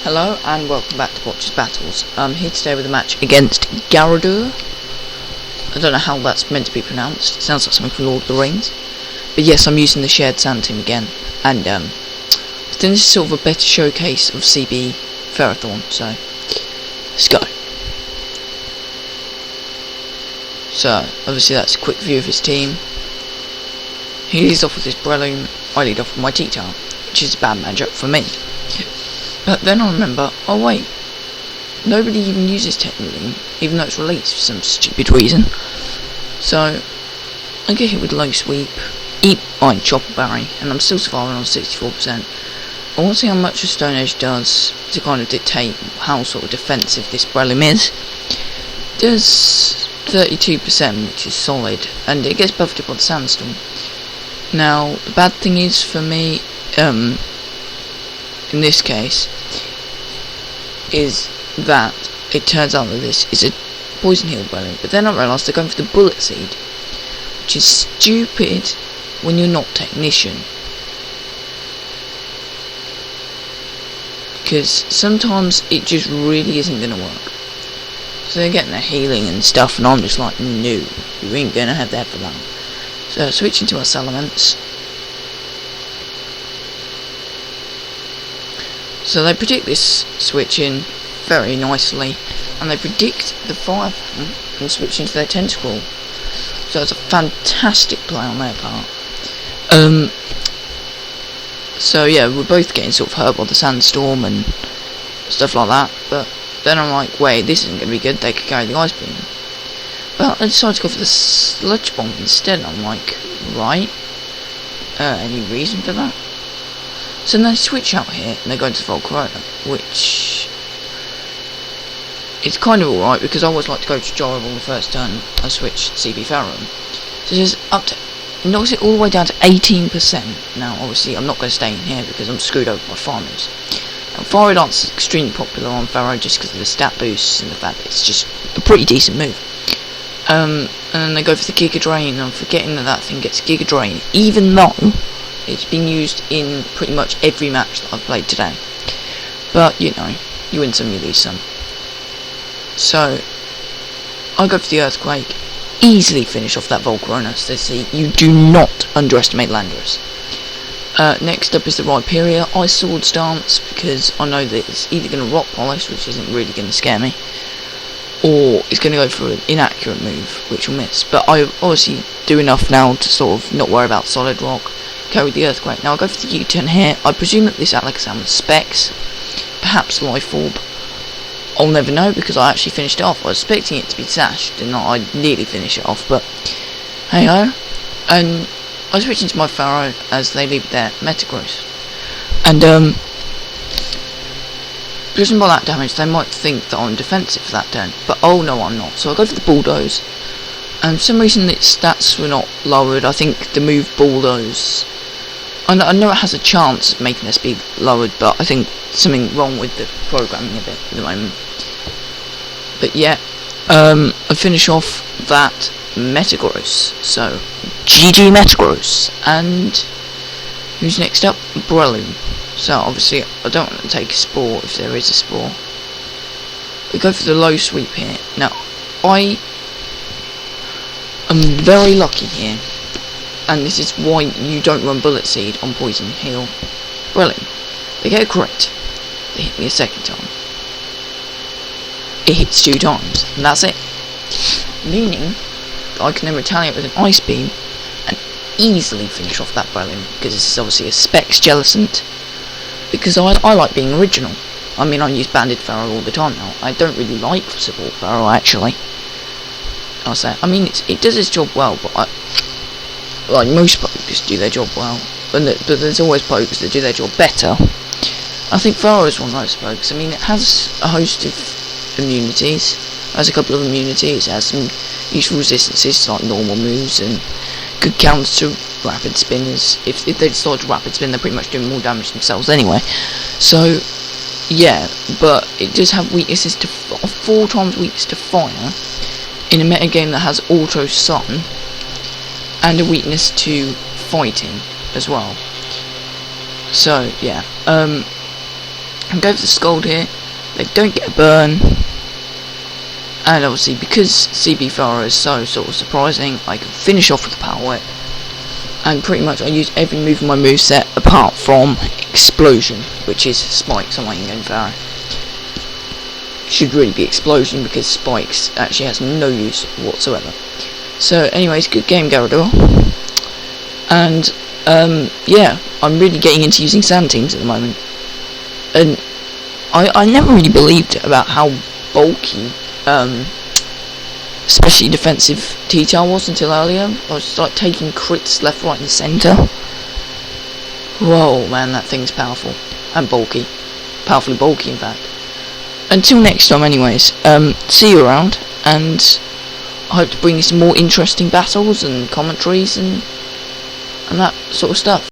Hello and welcome back to BocciasBattles. I'm here today with a match against GyroThorn. I don't know how that's meant to be pronounced. It sounds like something from Lord of the Rings. But yes, I'm using the shared sand team again. And I think this is sort of a better showcase of CB GyroThorn. So let's go. So obviously that's a quick view of his team. He leads off with his Breloom. I lead off with my T-Tar, which is a bad matchup for me. But then I remember, oh wait, nobody even uses Technoline, even though it's released for some stupid reason. So I get hit with low sweep, eat my Chopper Berry, and I'm still surviving on 64%. I want to see how much a Stone Edge does to kind of dictate how sort of defensive this Breloom is. It does 32%, which is solid, and it gets buffed up by the Sandstorm. Now, the bad thing is for me, in this case, is that it turns out that this is a poison heal Breloom, but then I realised they're going for the Bullet Seed, which is stupid when you're not Technician, because sometimes it just really isn't going to work. So they're getting their healing and stuff, and I'm just like, no, you ain't going to have that for long. So switching to our Salamence. So they predict this switching very nicely, and they predict the Fire Fan and switch into their Tentacle. So it's a fantastic play on their part. So yeah, we're both getting sort of hurt by the Sandstorm and stuff like that, but then I'm like, wait, this isn't going to be good, they could carry the Ice Beam. But I decided to go for the Sludge Bomb instead, and I'm like, right, any reason for that? So then they switch out here, and they go into the Volcarona, which is kind of alright, because I always like to go to Gyro on the first turn. I switch CB Pharaoh. So it's up to, knocks it all the way down to 18%. Now, obviously, I'm not going to stay in here, because I'm screwed over by farmers. And Fire Dance is extremely popular on Pharaoh, just because of the stat boosts, and the fact that it's just a pretty decent move. And then they go for the Giga Drain, and I'm forgetting that thing gets Giga Drain, even though it's been used in pretty much every match that I've played today. But, you know, you win some, you lose some. So, I go for the Earthquake, easily finish off that Volcarona, so see, you do not underestimate Landorus. Next up is the Rhyperior. I Swords Dance, because I know that it's either going to Rock Polish, which isn't really going to scare me, or it's going to go for an inaccurate move, which will miss. But I obviously do enough now to sort of not worry about Solid Rock, carry the Earthquake. Now I go for the U-turn here. I presume that this Alakazam was Specs, perhaps Life Orb. I'll never know, because I actually finished it off. I was expecting it to be sashed, and I'd nearly finish it off, but hey ho. And I switch into my Pharaoh as they leave their Metagross. And judging by that damage, they might think that I'm defensive for that turn, but oh no, I'm not. So I go for the Bulldoze, and for some reason its stats were not lowered. I think the move Bulldoze, I know it has a chance of making their speed lowered, but I think something wrong with the programming of it at the moment. But yeah, I finish off that Metagross. So GG Metagross. And who's next up? Breloom. So obviously I don't want to take a Spore if there is a Spore. We go for the low sweep here. Now I am very lucky here, and this is why you don't run Bullet Seed on Poison Heal Breloom. They get a crit, they hit me a second time, it hits 2 times, and that's it. Meaning that I can then retaliate with an Ice Beam and easily finish off that Breloom, because this is obviously a Specs Jellicent, because I like being original. I mean, I use Banded Pharaoh all the time now. I don't really like Support Pharaoh, actually. I'll say, I mean, it does its job well, but like most pokers do their job well, but there's always pokers that do their job better. I think Pharaoh is one of those pokers. I mean, it has a host of immunities, it has a couple of immunities, it has some useful resistances to like normal moves, and good counters to Rapid Spinners. If they decide to Rapid Spin, they're pretty much doing more damage themselves anyway. So yeah, but it does have weaknesses to 4 times weakness to fire in a metagame that has Auto Sun, and a weakness to fighting as well. So yeah, and go for the Scold here. They don't get a burn. And obviously, because CB Pharaoh is so sort of surprising, I can finish off with the Power Whip. And pretty much I use every move in my moveset apart from Explosion, which is Spikes on my in-game Pharaoh. Should really be Explosion because Spikes actually has no use whatsoever. So anyways, good game, GyroThorn. And yeah, I'm really getting into using sand teams at the moment. And I never really believed about how bulky especially defensive T-Tar was until earlier. I was like taking crits left, right and centre. Whoa man, that thing's powerful and bulky. Powerfully bulky in fact. Until next time anyways, see you around, and I hope to bring you some more interesting battles and commentaries and that sort of stuff.